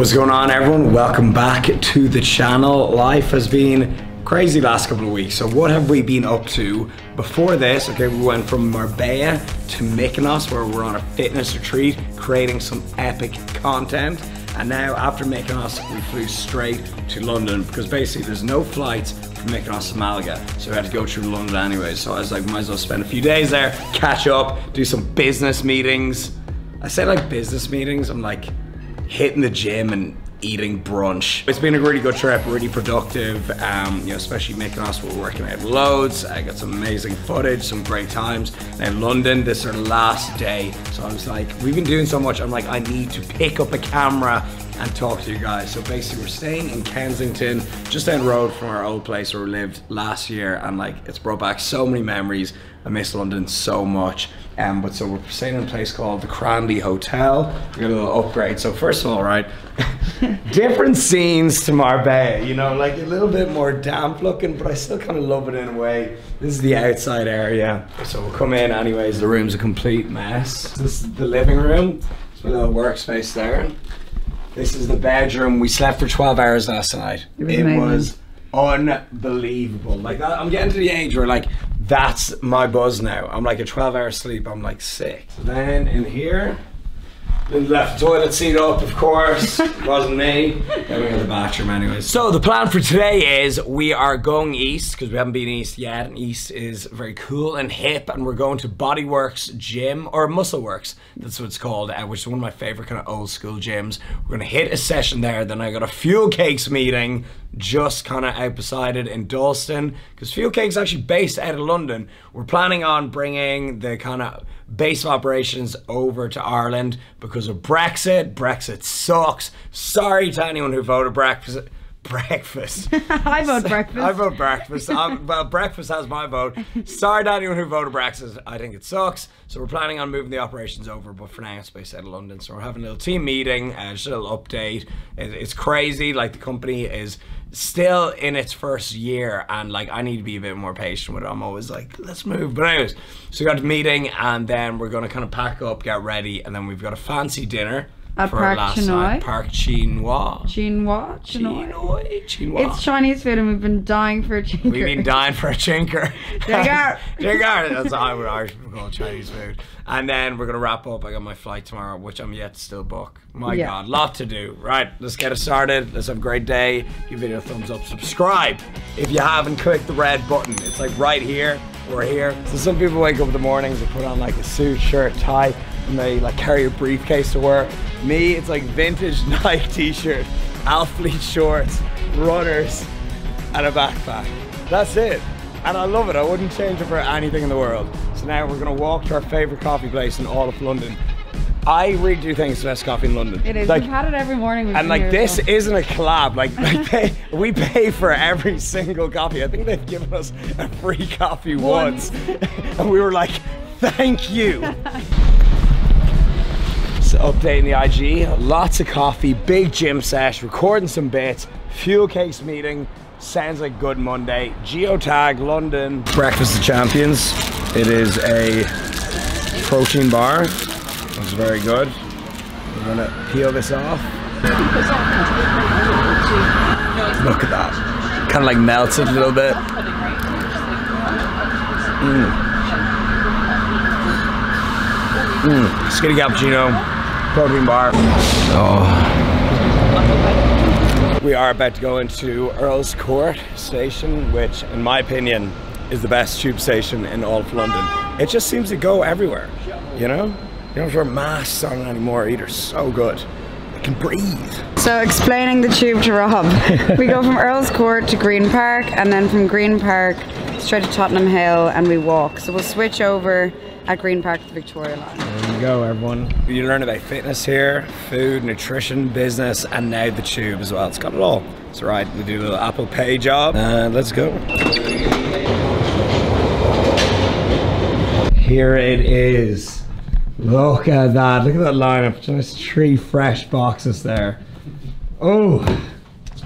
What's going on, everyone? Welcome back to the channel. Life has been crazy last couple of weeks. So what have we been up to before this? Okay, we went from Marbella to Mykonos, where we're on a fitness retreat creating some epic content. And now after Mykonos, we flew straight to London because basically there's no flights from Mykonos to Malaga. So we had to go through London anyway. So I was like, might as well spend a few days there, catch up, do some business meetings. I say like business meetings, I'm like hitting the gym and eating brunch. It's been a really good trip, really productive, you know, especially Mykonos, we're working out loads. I got some amazing footage, some great times. Now London, this is our last day. So I was like, we've been doing so much, I'm like, I need to pick up a camera and talk to you guys. So basically we're staying in Kensington, just down the road from our old place where we lived last year, and like, it's brought back so many memories. I miss London so much. But so we're staying in a place called the Cranley Hotel. We got a little upgrade. So first of all, right, different scenes to Marbella, you know, like a little bit more damp looking, but I still kind of love it in a way. This is the outside area. So we'll come in anyways, the room's a complete mess. This is the living room. There's a little workspace there. This is the bedroom. We slept for 12 hours last night. It was unbelievable. Like, I'm getting to the age where like, that's my buzz now. I'm like a 12-hour sleep, I'm like sick. So then in here, left the toilet seat up, of course. It wasn't me. Then we got the bathroom anyways. So the plan for today is we are going east, because we haven't been east yet, and east is very cool and hip, and we're going to Bodyworks Gym, or Muscleworks, that's what it's called, which is one of my favorite kind of old school gyms. We're gonna hit a session there, then I got a Fuel Cakes meeting just kind of out beside it in Dalston, because Fuel Cakes is actually based out of London. We're planning on bringing the kind of base of operations over to Ireland because of Brexit. Brexit sucks. Sorry to anyone who voted breakfast. I vote breakfast. I vote breakfast. Well, breakfast has my vote. Sorry to anyone who voted Brexit. I think it sucks. So we're planning on moving the operations over, but for now it's based out of London. So we're having a little team meeting, just a little update. It's crazy. Like, the company is still in its first year, and like, I need to be a bit more patient with it. I'm always like, let's move. But anyways, so we got the meeting, and then we're gonna kind of pack up, get ready, and then we've got a fancy dinner at for Park last Chinoy. night. Park Chinoy. Chinoy. It's Chinese food, and we've been dying for a chinker. We've been dying for a chinker. Chinker. That's what Irish people call Chinese food. And then we're gonna wrap up. I got my flight tomorrow, which I'm yet to still book. My God, lot to do. Right, let's get it started. Let's have a great day. Give video a thumbs up. Subscribe if you haven't. Click the red button. It's like right here or here. So some people wake up in the mornings and put on like a suit, shirt, tie, and they like carry a briefcase to work. Me, it's like vintage Nike t-shirt, Alfleet shorts, runners, and a backpack. That's it. And I love it. I wouldn't change it for anything in the world. So now we're gonna walk to our favorite coffee place in all of London. I really do think it's the best coffee in London. It is. Like, we've had it every morning. And like, this isn't a collab. Like we pay for every single coffee. I think they've given us a free coffee once. And we were like, thank you. So updating the IG, lots of coffee, big gym sesh, recording some bits, Fuel Cakes meeting, sounds like good Monday, Geotag, London. Breakfast of Champions. It is a protein bar. It's very good. We're gonna peel this off. Look at that. Kind of like melts it a little bit. Skinny cappuccino. Protein bar. Oh. We are about to go into Earl's Court station, which in my opinion is the best tube station in all of London. It just seems to go everywhere, you know? You don't have to wear masks on anymore either. So good. I can breathe. So explaining the tube to Rob, we go from Earl's Court to Green Park, and then from Green Park straight to Tottenham Hill, and we walk. So we'll switch over at Green Park to the Victoria line. There you go, everyone. You learn about fitness here, food, nutrition, business, and now the tube as well. It's got it all. It's right. We do a little Apple Pay job, and let's go. Here it is. Look at that. Look at that lineup. Just 3 fresh boxes there. Oh.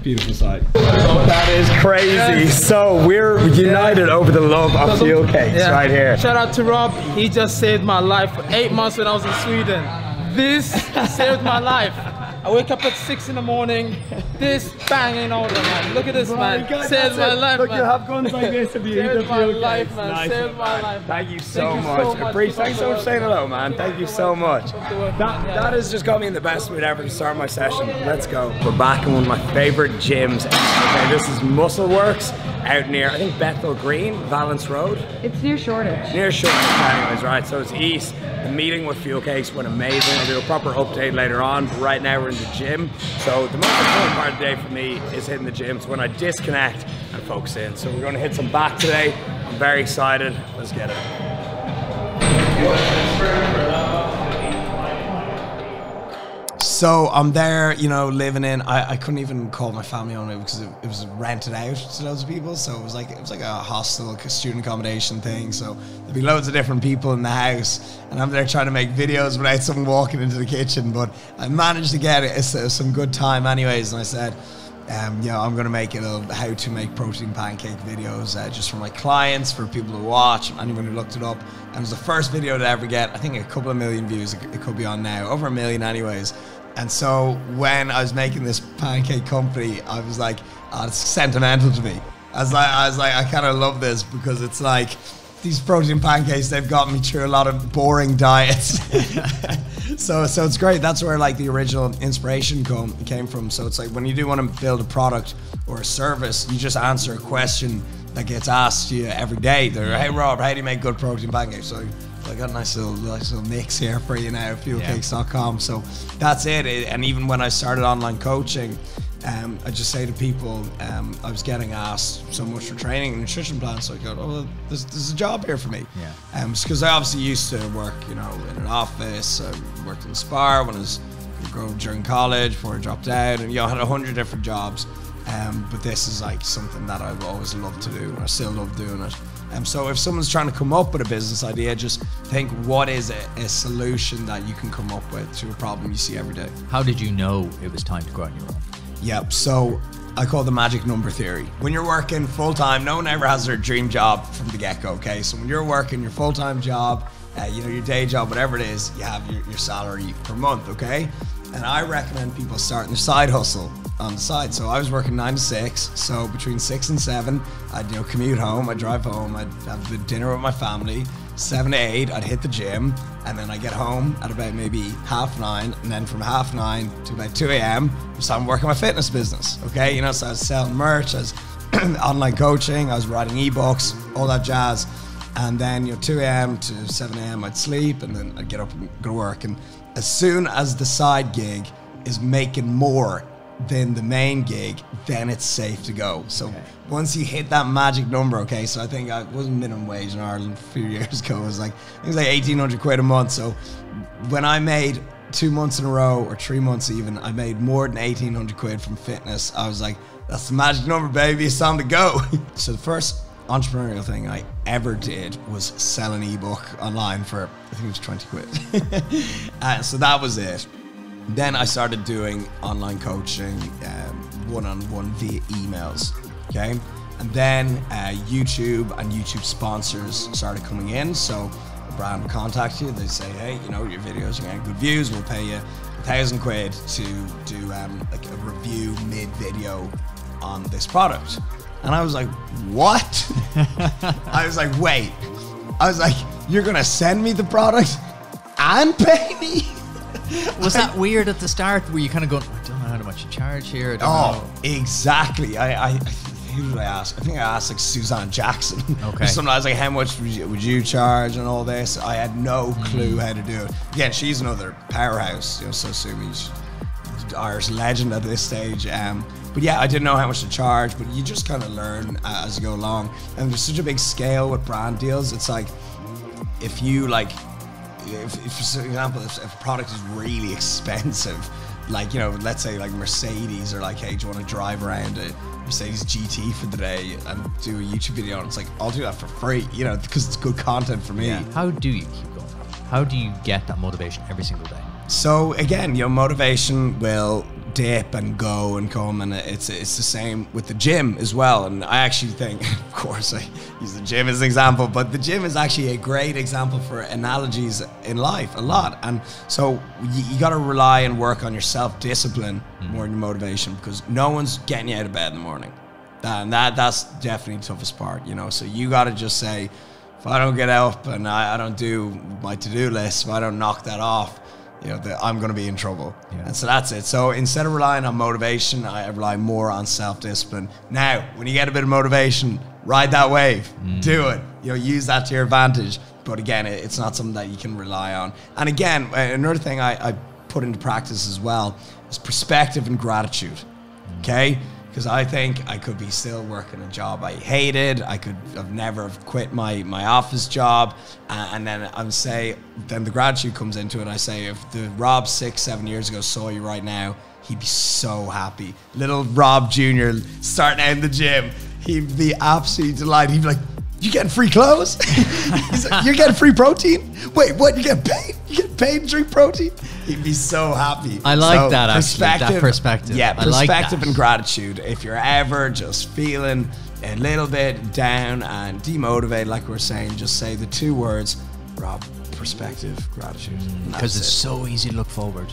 Beautiful sight. That is crazy. Yes. So we're united over the love of Fuel Cakes right here. Shout out to Rob. He just saved my life for 8 months when I was in Sweden. This saved my life. I wake up at 6 in the morning, this banging order, man. Look at this, man. Saved my life, Look, man. you have guns like this if you eat the Saved my life, man. Nice, Saved my life. Thank you so much. So much. Appreciate. Thanks so much for saying hello, man. Thank you so much. That has just got me in the best mood ever to start my session. Let's go. We're back in one of my favorite gyms. Okay, this is Muscle Works out near, I think, Bethel Green, Valence Road. It's near Shoreditch. Near Shoreditch, anyways, right? So it's east. The meeting with Fuel Cakes went amazing. I'll do a proper update later on, but right now we're in the gym. So the most important part of the day for me is hitting the gym. So when I disconnect and focus in. So we're going to hit some back today. I'm very excited. Let's get it. So I'm there, you know, living in. I couldn't even call my family on it because it was rented out to loads of people. So it was like a hostel, like a student accommodation thing. So there'd be loads of different people in the house, and I'm there trying to make videos without someone walking into the kitchen. But I managed to get it some good time, anyways. And I said, you know, I'm going to make it a how to make protein pancake videos just for my clients, for people to watch, anyone who looked it up. And it was the first video to ever get, I think, a couple of million views. It could be on now, over 1 million, anyways. And so when I was making this pancake company, I was like, oh, it's sentimental to me. I was like, I kind of love this because it's like these protein pancakes, they've got me through a lot of boring diets. so it's great. That's where like the original inspiration came from. So it's like when you do want to build a product or a service, you just answer a question that gets asked you every day. They're, hey Rob, how do you make good protein pancakes? So I got a nice little mix here for you now, fuelcakes.com. So that's it. And even when I started online coaching, I just say to people, I was getting asked so much for training and nutrition plans. So I go, oh, well, there's a job here for me. Yeah. Because I obviously used to work, you know, in an office. I worked in Spar when I was during college before I dropped out, and you know, I had 100 different jobs. But this is like something that I've always loved to do, and I still love doing it. So if someone's trying to come up with a business idea, just think, what is a solution that you can come up with to a problem you see every day? How did you know it was time to go on your own? Yep, so I call it the magic number theory. When you're working full-time, no one ever has their dream job from the get-go, okay? So when you're working your full-time job, you know, your day job, whatever it is, you have your salary per month, okay? And I recommend people starting their side hustle on the side. So I was working 9 to 6. So between 6 and 7, I'd commute home, I'd drive home, I'd have the dinner with my family. 7 to 8, I'd hit the gym, and then I get home at about maybe 9:30, and then from 9:30 to about 2 a.m. I'm working my fitness business. Okay, you know, so I was selling merch, I was online coaching, I was writing ebooks, all that jazz. And then 2 a.m. to 7 a.m. I'd sleep, and then I'd get up and go to work. And as soon as the side gig is making more than the main gig, then it's safe to go. So once you hit that magic number, okay, so I think I wasn't minimum wage in Ireland a few years ago. It was like 1,800 quid a month. So when I made 2 months in a row, or 3 months even, I made more than 1,800 quid from fitness. I was like, that's the magic number, baby, it's time to go. So the first entrepreneurial thing I ever did was sell an ebook online for, I think it was 20 quid. So that was it. Then I started doing online coaching, one-on-one via emails, okay? And then YouTube and YouTube sponsors started coming in. So a brand would contact you, they'd say, hey, you know, your videos are getting good views, we'll pay you 1,000 quid to do like a review mid-video on this product. And I was like, what? I was like, wait. I was like, you're gonna send me the product and pay me? Was that weird at the start? Were you kind of going, I don't know how much you charge here? I don't know. Exactly. Who did I ask? I think I asked like Suzanne Jackson. Okay. Sometimes I was like, how much would you charge and all this? I had no clue how to do it. Again, she's another powerhouse. You know, so Sumi, she's an Irish legend at this stage. But yeah, I didn't know how much to charge, but you just kind of learn as you go along. And there's such a big scale with brand deals. It's like, if you like, if for example, if a product is really expensive, like, you know, let's say like Mercedes, or like, hey, do you want to drive around a Mercedes GT for the day and do a YouTube video? And it's like, I'll do that for free, you know, because it's good content for me. Yeah. How do you keep going? How do you get that motivation every single day? So again, you know, motivation will dip and go and come, and it's the same with the gym as well. And I actually think, of course, I use the gym as an example, but the gym is actually a great example for analogies in life a lot. And so you got to rely and work on your self-discipline more than your motivation, because no one's getting you out of bed in the morning. That's definitely the toughest part, you know. So you got to just say, if I don't get up and I don't do my to-do list, if I don't knock that off, you know, I'm going to be in trouble. Yeah. And so that's it. So instead of relying on motivation, I rely more on self-discipline. Now, when you get a bit of motivation, ride that wave. Do it. You know, use that to your advantage. But again, it's not something that you can rely on. And again, another thing I put into practice as well is perspective and gratitude. Okay? Because I think I could be still working a job I hated. I've never have quit my office job. And then then the gratitude comes into it. I say, if the Rob 6-7 years ago saw you right now, he'd be so happy. Little Rob Jr. starting out in the gym, he'd be absolutely delighted. He'd be like, you getting free clothes? He's like, you're getting free protein? Wait, what? You get paid? You get paid to drink protein? He'd be so happy. I like that, actually. That perspective. Yeah, perspective like and gratitude. If you're ever just feeling a little bit down and demotivated, like we're saying, just say the 2 words, Rob, perspective, gratitude. Because it's so easy to look forward.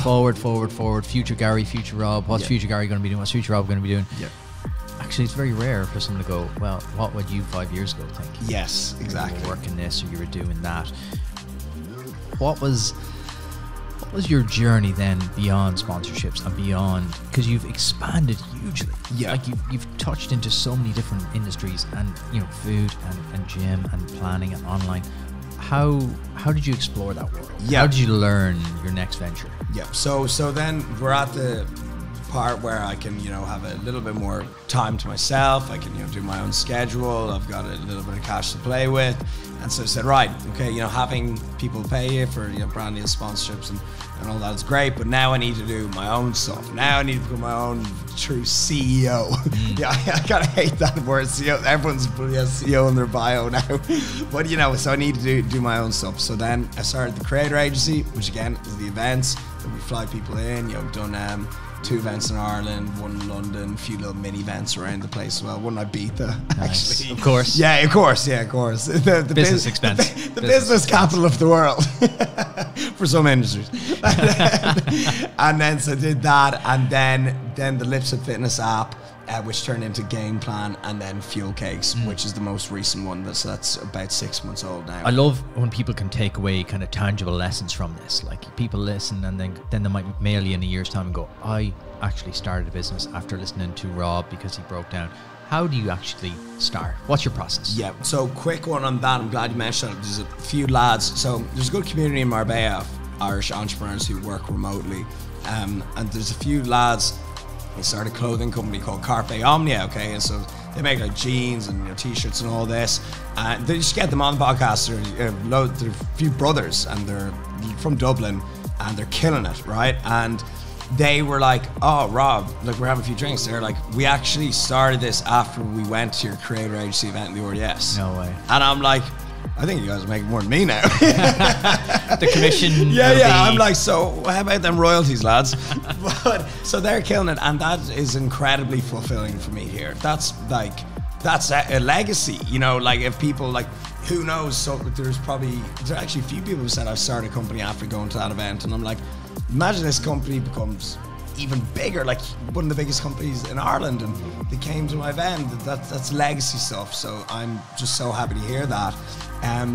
Forward. Future Gary, future Rob. What's future Gary going to be doing? What's future Rob going to be doing? Yeah. Actually, it's very rare for someone to go, well, what would you 5 years ago think? Yes, exactly. You were working this or you were doing that. What was your journey then beyond sponsorships and beyond, because you've expanded hugely. Yeah. Like you've touched into so many different industries, and you know, food and gym and planning and online. How did you explore that world? Yeah. How did you learn your next venture? Yeah. So then we're at the part where I can, you know, have a little bit more time to myself. I can, you know, do my own schedule. I've got a little bit of cash to play with. And so I said, right, okay, you know, having people pay you for, you know, brand deal sponsorships and all that is great, but now I need to do my own stuff. Now I need to become my own true CEO. Yeah, I kind of hate that word, CEO. Everyone's CEO in their bio now. But, you know, so I need to do my own stuff. So then I started the creator agency, which again is the events that we fly people in. You know, done 2 events in Ireland, 1 in London, a few little mini events around the place as well. One in Ibiza, actually. Of course. Yeah, of course. Yeah, of course. The business expense. The business capital of the world for some industries. And then so did that, and then the Lipsett fitness app, which turned into Game Plan, and then Fuel Cakes, which is the most recent one. That's about 6 months old now. I love when people can take away kind of tangible lessons from this. Like, people listen and then they might mail you in a year's time and go, I actually started a business after listening to Rob because he broke down. How do you actually start? What's your process? Yeah, so quick one on that. I'm glad you mentioned it. There's a few lads. So there's a good community in Marbella of Irish entrepreneurs who work remotely. And there's a few lads. They started a clothing company called Carpe Omnia, okay? And so they make like jeans and, you know, t-shirts and all this. And they just get them on the podcast. They're a few brothers, and they're from Dublin, and they're killing it, right? And they were like, oh, Rob, look, we're having a few drinks. They're like, we actually started this after we went to your creator agency event in the RDS. No way. And I'm like, I think you guys are making more than me now. The commission. Yeah. I'm like, so how about them royalties, lads? But so they're killing it, and that is incredibly fulfilling for me here. That's a legacy, you know. Like, if people, like, who knows? So there's actually a few people who said I've started a company after going to that event, and I'm like, imagine this company becomes even bigger, like one of the biggest companies in Ireland, and they came to my event. That's legacy stuff. So I'm just so happy to hear that.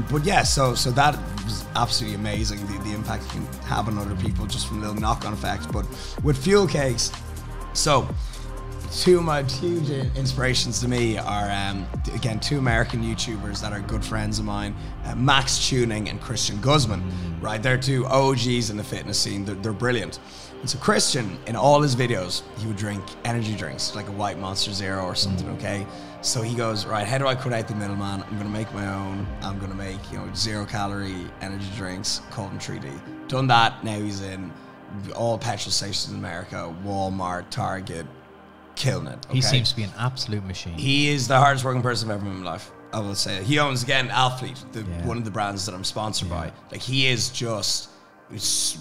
But yeah, so that was absolutely amazing, the impact you can have on other people just from little knock-on effects. But with Fuel Cakes, so 2 of my huge inspirations to me are, again, 2 American YouTubers that are good friends of mine, Max Tuning and Christian Guzman, right? They're 2 OGs in the fitness scene. They're brilliant. And so Christian, in all his videos, he would drink energy drinks, like a White Monster Zero or something, okay? So he goes, right, how do I cut out the middleman? I'm gonna make my own. I'm gonna make, you know, 0-calorie energy drinks called in 3D. Done that, now he's in all petrol stations in America, Walmart, Target, killing it, okay? He seems to be an absolute machine. He is the hardest working person I've ever met in my life, I will say. He owns, again, Alfleet, one of the brands that I'm sponsored by. Like, he is just, it's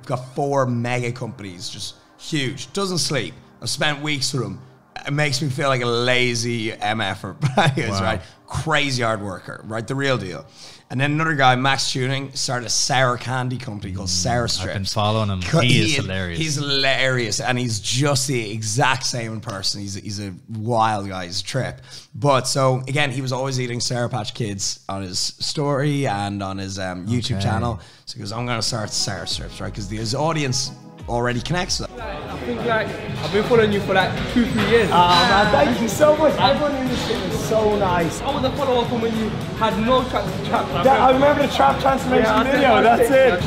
got 4 mega companies, just huge. Doesn't sleep. I've spent weeks with him. It makes me feel like a lazy MFer, right? Crazy hard worker, right? The real deal. And then another guy, Max Tuning, started a sour candy company called Sour Strips. I've been following him. He is hilarious. He's hilarious, and he's just the exact same in person. He's a wild guy. He's a trip. But so again, he was always eating Sour Patch Kids on his story and on his YouTube channel. So he goes, I'm going to start Sour Strips, right? Because his audience already connects with them. I think like I've been following you for like 2-3 years. Oh man, thank you so much. Everyone in this thing is so nice. I was a follower from when you had no trap. I remember the trap transformation video. That's it.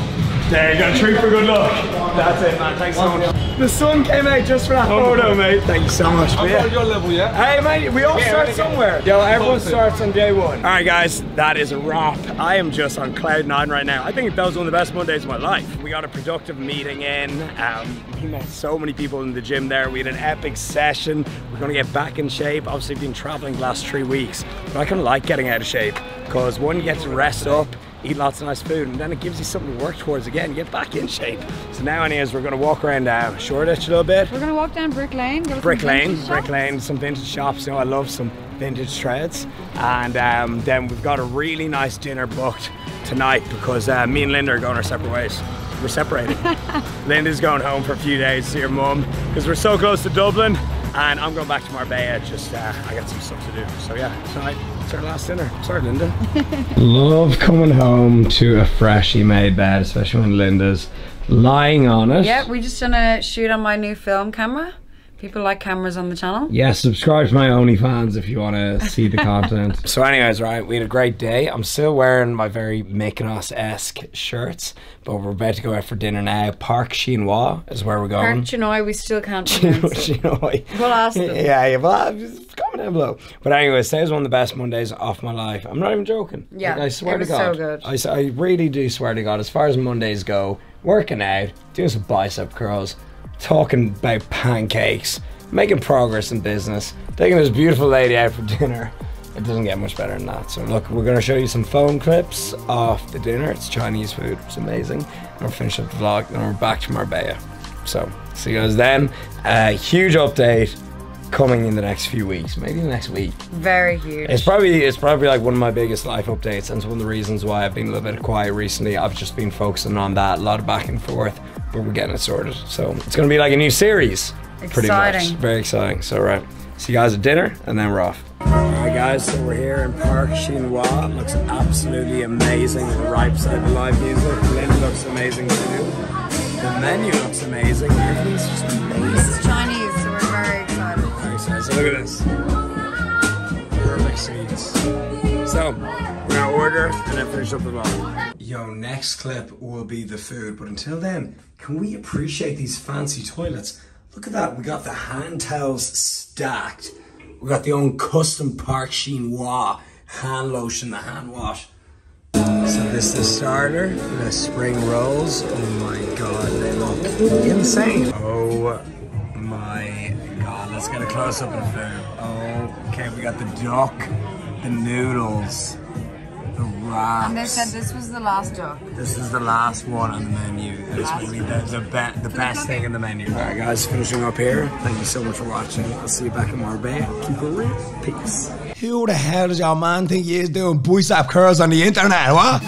There you go, treat for good luck. That's it, man. Thanks so much. The sun came out just for that photo, mate. Thank you so much. I'm on your level, yeah? Hey, mate, we all start somewhere. Yo, everyone starts on day one. All right, guys, that is a wrap. I am just on cloud 9 right now. I think that was one of the best Mondays of my life. We got a productive meeting in. We met so many people in the gym there. We had an epic session. We're going to get back in shape. Obviously, been traveling the last 3 weeks, but I kind of like getting out of shape because one, you get to rest up, eat lots of nice food, and then it gives you something to work towards again, get back in shape. So now anyways, we're gonna walk around Shoreditch a little bit. We're gonna walk down Brick Lane. Brick Lane, some vintage shops. You know, I love some vintage threads. And then we've got a really nice dinner booked tonight because me and Linda are going our separate ways. We're separating. Linda's going home for a few days to see her mum because we're so close to Dublin, and I'm going back to Marbella. Just I got some stuff to do. So yeah, tonight it's our last dinner. Sorry, Linda. Love coming home to a freshly made bed, especially when Linda's lying on it. Yeah, we just done a shoot on my new film camera. People like cameras on the channel. Yeah, subscribe to my OnlyFans if you want to see the content. So anyways, right, we had a great day. I'm still wearing my very Mykonos-esque shirts, but we're about to go out for dinner now. Park Chinois is where we're going. Park Chinois, we still can't pronounce it. We'll ask them. Yeah, well, comment down below. But anyways, today's one of the best Mondays of my life. I'm not even joking. Yeah, like, I swear it was to God. so good. I really do swear to God, as far as Mondays go, working out, doing some bicep curls, talking about pancakes, making progress in business, taking this beautiful lady out for dinner. It doesn't get much better than that. So look, we're going to show you some phone clips of the dinner. It's Chinese food. It's amazing. And we'll finish up the vlog, and we're back to Marbella. So see you guys then. A huge update coming in the next few weeks, maybe the next week. Very huge. It's probably like one of my biggest life updates, and it's one of the reasons why I've been a little bit quiet recently. I've just been focusing on that, a lot of back and forth, but we're getting it sorted. So it's going to be like a new series. Pretty much. Very exciting. So right, see you guys at dinner, and then we're off. Alright guys, so we're here in Park Chinois. Looks absolutely amazing. We're right beside the live music. Lynn looks amazing too. The menu looks amazing. Everything's just amazing. This is Chinese, so we're very excited. Very excited. So look at this. Perfect seats. So we're gonna order and then finish up the vlog. Yo, next clip will be the food, but until then, can we appreciate these fancy toilets? Look at that, we got the hand towels stacked. We got the own custom Park Chinois hand lotion, the hand wash. So this is the starter, the spring rolls. Oh my God, they look insane. Oh my God, let's get a close up of the food. Oh, okay, we got the duck, the noodles, the wraps. And they said this was the last duck. This is the last one on the menu. It's really the best thing in the menu. Alright guys, finishing up here. Thank you so much for watching. I'll see you back in Marbella. Keep it real. Peace. Who the hell does your man think he is doing bicep curls on the internet, what?